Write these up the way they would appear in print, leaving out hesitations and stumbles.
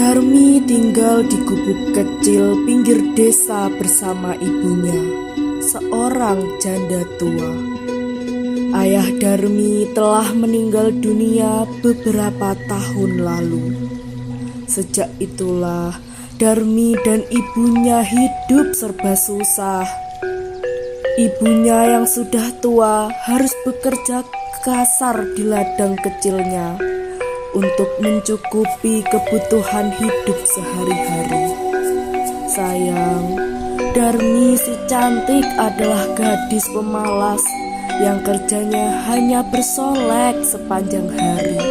Darmi tinggal di gubuk kecil pinggir desa bersama ibunya, seorang janda tua. Ayah Darmi telah meninggal dunia beberapa tahun lalu. Sejak itulah Darmi dan ibunya hidup serba susah. Ibunya yang sudah tua harus bekerja kasar di ladang kecilnya untuk mencukupi kebutuhan hidup sehari-hari. Sayang, Darmi si cantik adalah gadis pemalas yang kerjanya hanya bersolek sepanjang hari.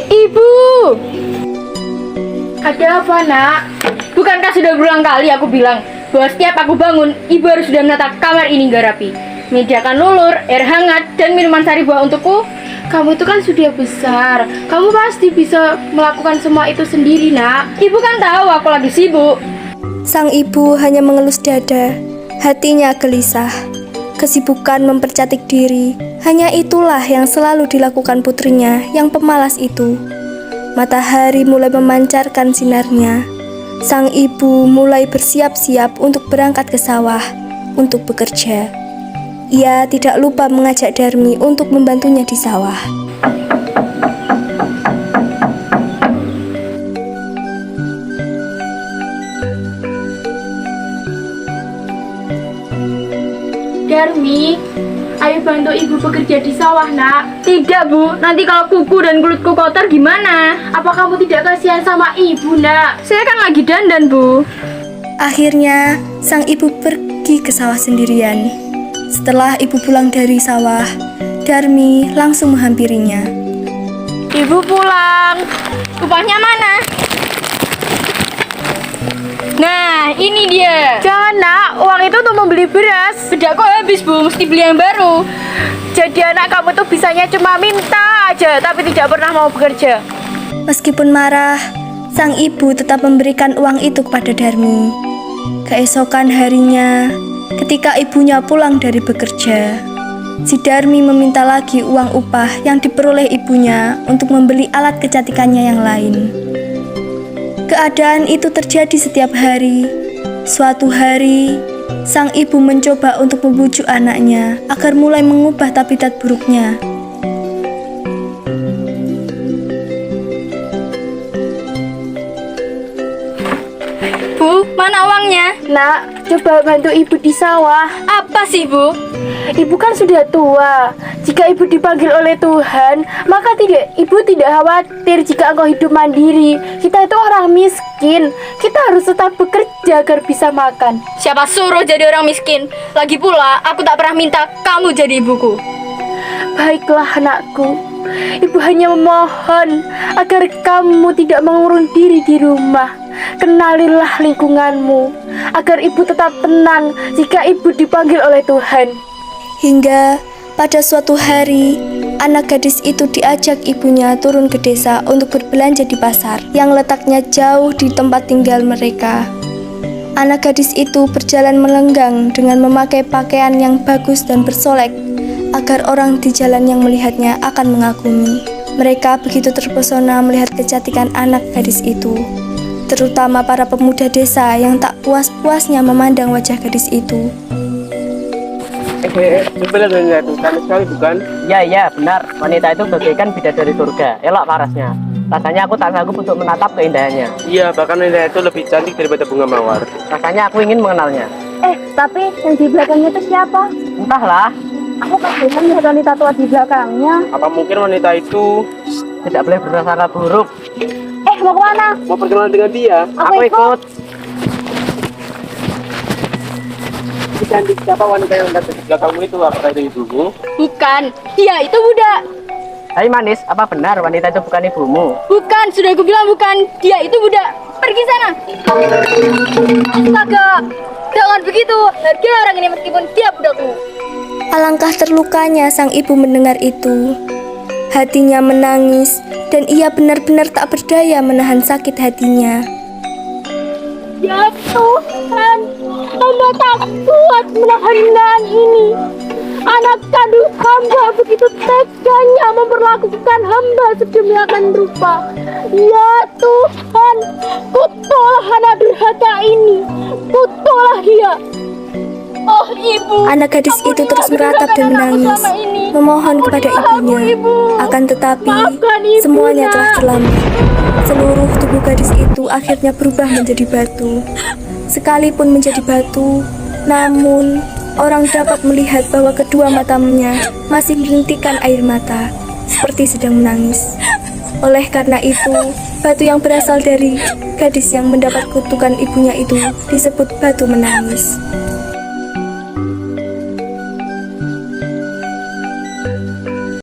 Ibu! Ada apa, Nak? Bukankah sudah berulang kali aku bilang bahwa setiap aku bangun, ibu harus sudah menata kamar ini hingga rapi, menyediakan lulur, air hangat, dan minuman sari buah untukku? Kamu itu kan sudah besar. Kamu pasti bisa melakukan semua itu sendiri, Nak. Ibu kan tahu aku lagi sibuk. Sang ibu hanya mengelus dada, hatinya gelisah. Kesibukan mempercantik diri, hanya itulah yang selalu dilakukan putrinya yang pemalas itu. Matahari mulai memancarkan sinarnya. Sang ibu mulai bersiap-siap untuk berangkat ke sawah untuk bekerja. Ia tidak lupa mengajak Darmi untuk membantunya di sawah. Darmi, ayo bantu ibu bekerja di sawah, Nak. Tidak, Bu. Nanti kalau kuku dan kulitku kotor gimana? Apa kamu tidak kasihan sama ibu, Nak? Saya kan lagi dandan, Bu. Akhirnya, sang ibu pergi ke sawah sendirian. Setelah ibu pulang dari sawah, Darmi langsung menghampirinya. Ibu pulang. Upahnya mana? Nah, ini dia. Jangan, Nak. Uang itu untuk membeli beras. Sudah kok habis, Bu. Mesti beli yang baru. Jadi anak kamu tuh bisanya cuma minta aja, tapi tidak pernah mau bekerja. Meskipun marah, sang ibu tetap memberikan uang itu kepada Darmi. Keesokan harinya, ketika ibunya pulang dari bekerja, si Darmi meminta lagi uang upah yang diperoleh ibunya untuk membeli alat kecantikannya yang lain. Keadaan itu terjadi setiap hari. Suatu hari, sang ibu mencoba untuk membujuk anaknya agar mulai mengubah tabiat buruknya. Bu, mana uangnya? Nak, coba bantu ibu di sawah. Apa sih, Bu? Ibu kan sudah tua. Jika ibu dipanggil oleh Tuhan, maka ibu tidak khawatir jika engkau hidup mandiri. Kita itu orang miskin. Kita harus tetap bekerja agar bisa makan. Siapa suruh jadi orang miskin? Lagi pula, aku tak pernah minta kamu jadi ibuku. Baiklah, anakku. Ibu hanya memohon agar kamu tidak mengurung diri di rumah. Kenalilah lingkunganmu agar ibu tetap tenang jika ibu dipanggil oleh Tuhan. Hingga pada suatu hari, anak gadis itu diajak ibunya turun ke desa untuk berbelanja di pasar yang letaknya jauh di tempat tinggal mereka. Anak gadis itu berjalan melenggang dengan memakai pakaian yang bagus dan bersolek agar orang di jalan yang melihatnya akan mengagumi. Mereka begitu terpesona melihat kecantikan anak gadis itu, terutama para pemuda desa yang tak puas-puasnya memandang wajah gadis itu. Benar itu kan sekali bukan? Iya benar, wanita itu bagaikan bidadari surga, elok parasnya. Rasanya aku tak sanggup untuk menatap keindahannya. Iya, bahkan wanita itu lebih cantik daripada bunga mawar. Rasanya aku ingin mengenalnya. Tapi yang di belakangnya itu siapa? Entahlah, Aku kasihan lihat wanita tua di belakangnya. Apa mungkin wanita itu tidak boleh berprasangka buruk. Mau kemana? mau perkenalan dengan dia? Aku ikut. Si cantik siapa wanita yang ada di belakangmu itu? Apakah itu ibumu? Bukan, dia itu budak. Hai manis, apa benar wanita itu bukan ibumu? Bukan, sudah aku bilang bukan. Dia itu budak. Pergi sana. Astaga, jangan begitu. Hargai orang ini meskipun dia budakmu. Alangkah terlukanya sang ibu mendengar itu. Hatinya menangis dan ia benar-benar tak berdaya menahan sakit hatinya. Ya Tuhan, hamba tak kuat menahan ini. Anak kandung hamba begitu teganya memperlakukan hamba sedemikian rupa. Ya Tuhan, kutulah anak durhaka ini, kutulah dia. Oh ibu, Anak gadis itu terus meratap dan menangis, memohon kepada ibunya. Akan tetapi, semuanya telah terlambat. Seluruh tubuh gadis itu akhirnya berubah menjadi batu. Sekalipun menjadi batu, namun orang dapat melihat bahwa kedua matanya masih merintikkan air mata, seperti sedang menangis. Oleh karena itu, batu yang berasal dari gadis yang mendapat kutukan ibunya itu disebut batu menangis.